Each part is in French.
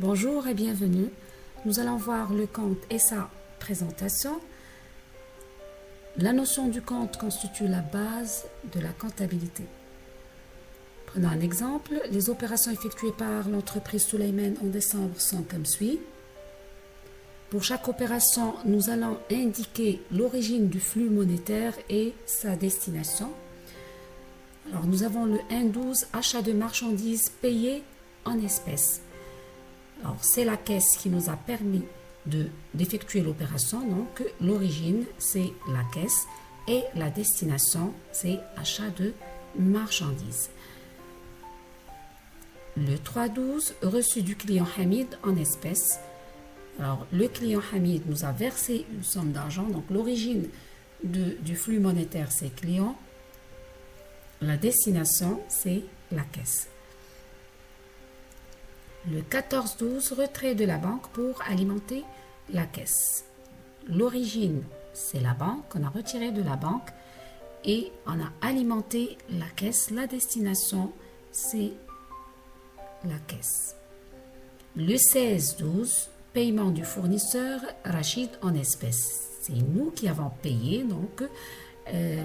Bonjour et bienvenue. Nous allons voir le compte et sa présentation. La notion du compte constitue la base de la comptabilité. Prenons un exemple. Les opérations effectuées par l'entreprise Suleiman en décembre sont comme suit. Pour chaque opération, nous allons indiquer l'origine du flux monétaire et sa destination. Alors, nous avons le 1.12, achat de marchandises payées en espèces. Alors, c'est la caisse qui nous a permis d'effectuer l'opération. Donc, l'origine, c'est la caisse et la destination, c'est achat de marchandises. Le 3.12, reçu du client Hamid en espèces. Alors, le client Hamid nous a versé une somme d'argent. Donc, l'origine du flux monétaire, c'est client. La destination, c'est la caisse. Le 14.12, retrait de la banque pour alimenter la caisse. L'origine, c'est la banque, on a retiré de la banque et on a alimenté la caisse. La destination, c'est la caisse. Le 16.12, paiement du fournisseur Rachid en espèces. C'est nous qui avons payé, donc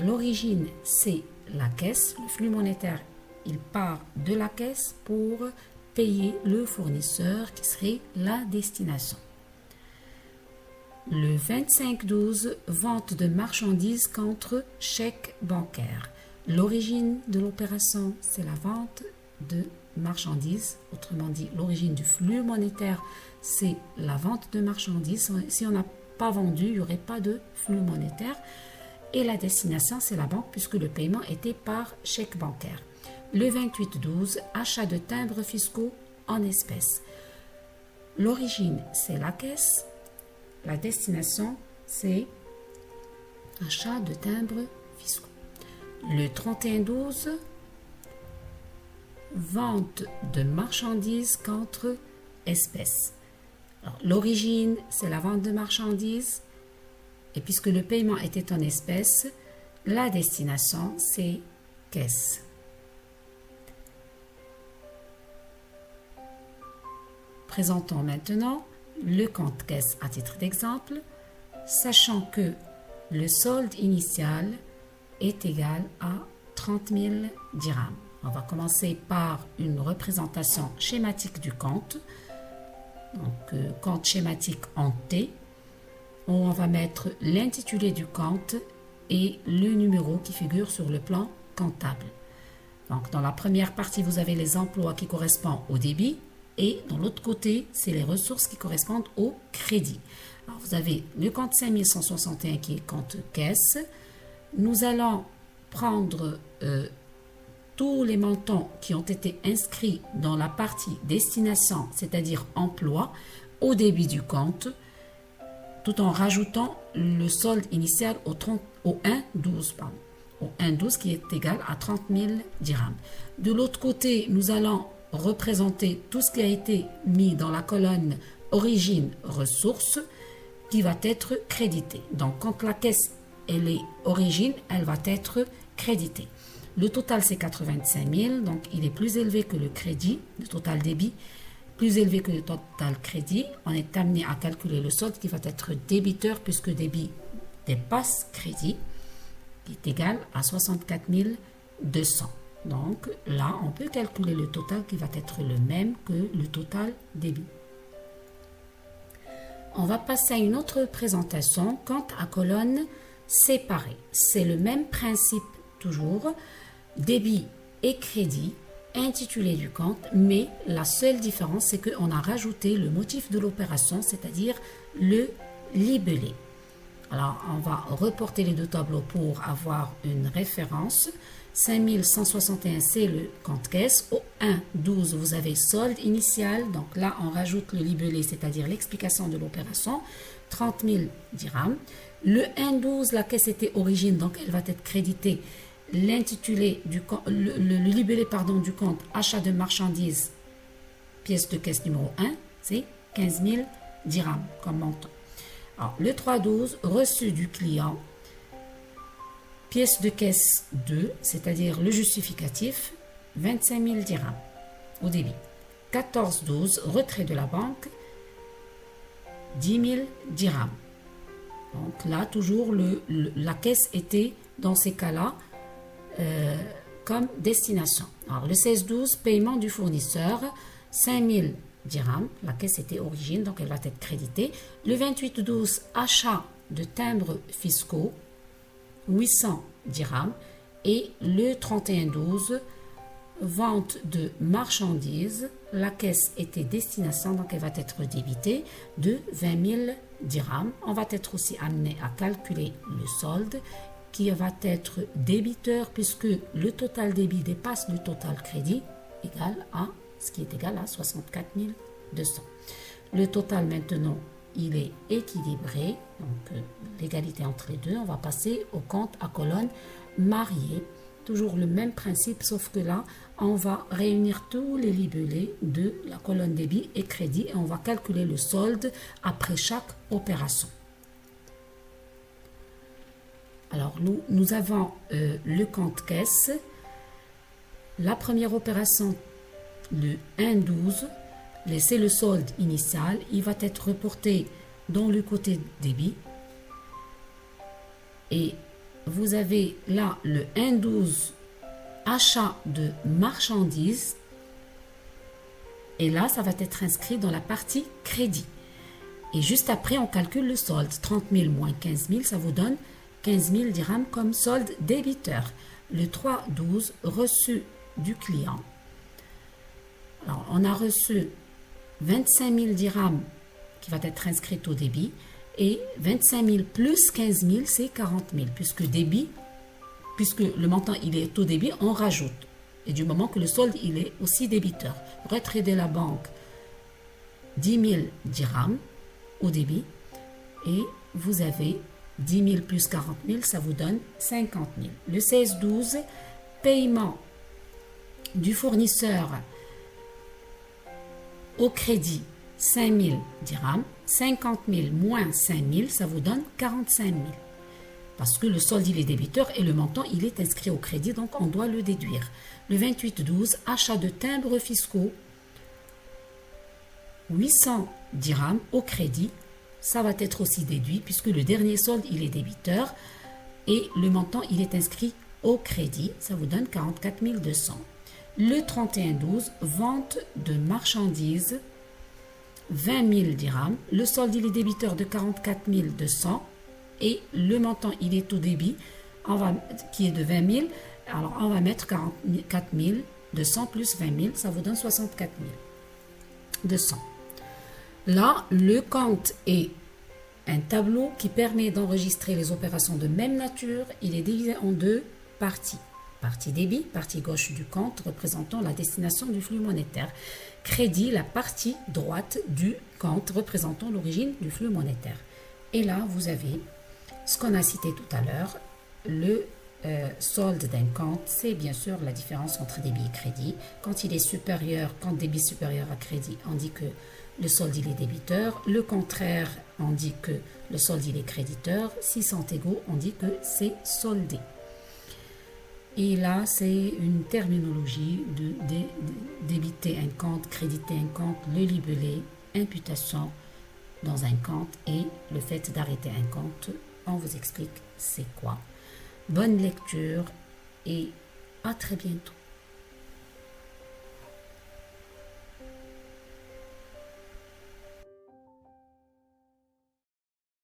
l'origine, c'est la caisse. Le flux monétaire, il part de la caisse pour payer le fournisseur qui serait la destination. Le 25.12, vente de marchandises contre chèque bancaire. L'origine de l'opération, c'est la vente de marchandises. Autrement dit, l'origine du flux monétaire, c'est la vente de marchandises. Si on n'a pas vendu, il n'y aurait pas de flux monétaire. Et la destination, c'est la banque puisque le paiement était par chèque bancaire. Le 28.12, achat de timbres fiscaux en espèces. L'origine, c'est la caisse. La destination, c'est achat de timbres fiscaux. Le 31.12, vente de marchandises contre espèces. L'origine, c'est la vente de marchandises. Et puisque le paiement était en espèces, la destination, c'est caisse. Présentons maintenant le compte caisse à titre d'exemple, sachant que le solde initial est égal à 30 000 dirhams. On va commencer par une représentation schématique du compte. Donc, compte schématique en T. On va mettre l'intitulé du compte et le numéro qui figure sur le plan comptable. Donc, dans la première partie, vous avez les emplois qui correspondent au débit. Et dans l'autre côté, c'est les ressources qui correspondent au crédit. Alors, vous avez le compte 5161 qui est compte caisse. Nous allons prendre tous les montants qui ont été inscrits dans la partie destination, c'est-à-dire emploi, au débit du compte, tout en rajoutant le solde initial au 1.12 qui est égal à 30 000 dirhams. De l'autre côté, nous allons représenter tout ce qui a été mis dans la colonne origine ressources qui va être crédité. Donc, quand la caisse elle est origine, elle va être créditée. Le total, c'est 85 000, donc il est plus élevé que le crédit, le total débit, plus élevé que le total crédit. On est amené à calculer le solde qui va être débiteur puisque débit dépasse crédit, qui est égal à 64 200. Donc là, on peut calculer le total qui va être le même que le total débit. On va passer à une autre présentation, compte à colonne séparée. C'est le même principe toujours, débit et crédit, intitulé du compte, mais la seule différence, c'est qu'on a rajouté le motif de l'opération, c'est-à-dire le libellé. Alors, on va reporter les deux tableaux pour avoir une référence. 5161, c'est le compte caisse. Au 1.12, vous avez solde initial. Donc là, on rajoute le libellé, c'est-à-dire l'explication de l'opération. 30 000 dirhams. Le 1.12, la caisse était origine, donc elle va être créditée. L'intitulé du le libellé du compte achat de marchandises, pièce de caisse numéro 1, c'est 15 000 dirhams comme montant. Alors, le 3.12, reçu du client, pièce de caisse 2, c'est-à-dire le justificatif, 25 000 dirhams au débit. 14-12, retrait de la banque, 10 000 dirhams. Donc là, toujours, la caisse était, dans ces cas-là, comme destination. Alors, le 16-12, paiement du fournisseur, 5 000 dirhams. La caisse était origine, donc elle va être créditée. Le 28-12, achat de timbres fiscaux, 800 dirhams. Et le 31-12, vente de marchandises. La caisse était destination, donc elle va être débitée de 20 000 dirhams. On va être aussi amené à calculer le solde qui va être débiteur puisque le total débit dépasse le total crédit ce qui est égal à 64 200. Le total maintenant, il est équilibré, donc l'égalité entre les deux. On va passer au compte à colonne mariée. Toujours le même principe, sauf que là, on va réunir tous les libellés de la colonne débit et crédit et on va calculer le solde après chaque opération. Alors, nous avons le compte caisse. La première opération, le 1-12, c'est le solde initial. Il va être reporté dans le côté débit. Et vous avez là le 1-12, achat de marchandises. Et là, ça va être inscrit dans la partie crédit. Et juste après, on calcule le solde. 30 000 moins 15 000, ça vous donne 15 000 dirhams comme solde débiteur. Le 3-12, reçu du client. Alors, on a reçu 25 000 dirhams qui va être inscrit au débit. Et 25 000 plus 15 000, c'est 40 000. Puisque le montant il est au débit, on rajoute. Et du moment que le solde il est aussi débiteur. Retrait de la banque, 10 000 dirhams au débit. Et vous avez 10 000 plus 40 000, ça vous donne 50 000. Le 16-12, paiement du fournisseur au crédit, 5 000 dirhams. 50 000 moins 5 000, ça vous donne 45 000. Parce que le solde, il est débiteur et le montant, il est inscrit au crédit, donc on doit le déduire. Le 28-12, achat de timbres fiscaux, 800 dirhams au crédit. Ça va être aussi déduit puisque le dernier solde, il est débiteur et le montant, il est inscrit au crédit. Ça vous donne 44 200. Le 31-12, vente de marchandises, 20 000 dirhams. Le solde, il est débiteur de 44 200 et le montant, il est au débit qui est de 20 000. Alors, on va mettre 44 200 plus 20 000, ça vous donne 64 200. Là, le compte est un tableau qui permet d'enregistrer les opérations de même nature. Il est divisé en deux parties. Partie débit, partie gauche du compte représentant la destination du flux monétaire. Crédit, la partie droite du compte représentant l'origine du flux monétaire. Et là, vous avez ce qu'on a cité tout à l'heure, le solde d'un compte, c'est bien sûr la différence entre débit et crédit. Quand il est supérieur, quand débit supérieur à crédit, on dit que le solde il est débiteur. Le contraire, on dit que le solde il est créditeur. Si sont égaux, on dit que c'est soldé. Et là, c'est une terminologie de débiter un compte, créditer un compte, le libeller, imputation dans un compte et le fait d'arrêter un compte. On vous explique c'est quoi. Bonne lecture et à très bientôt.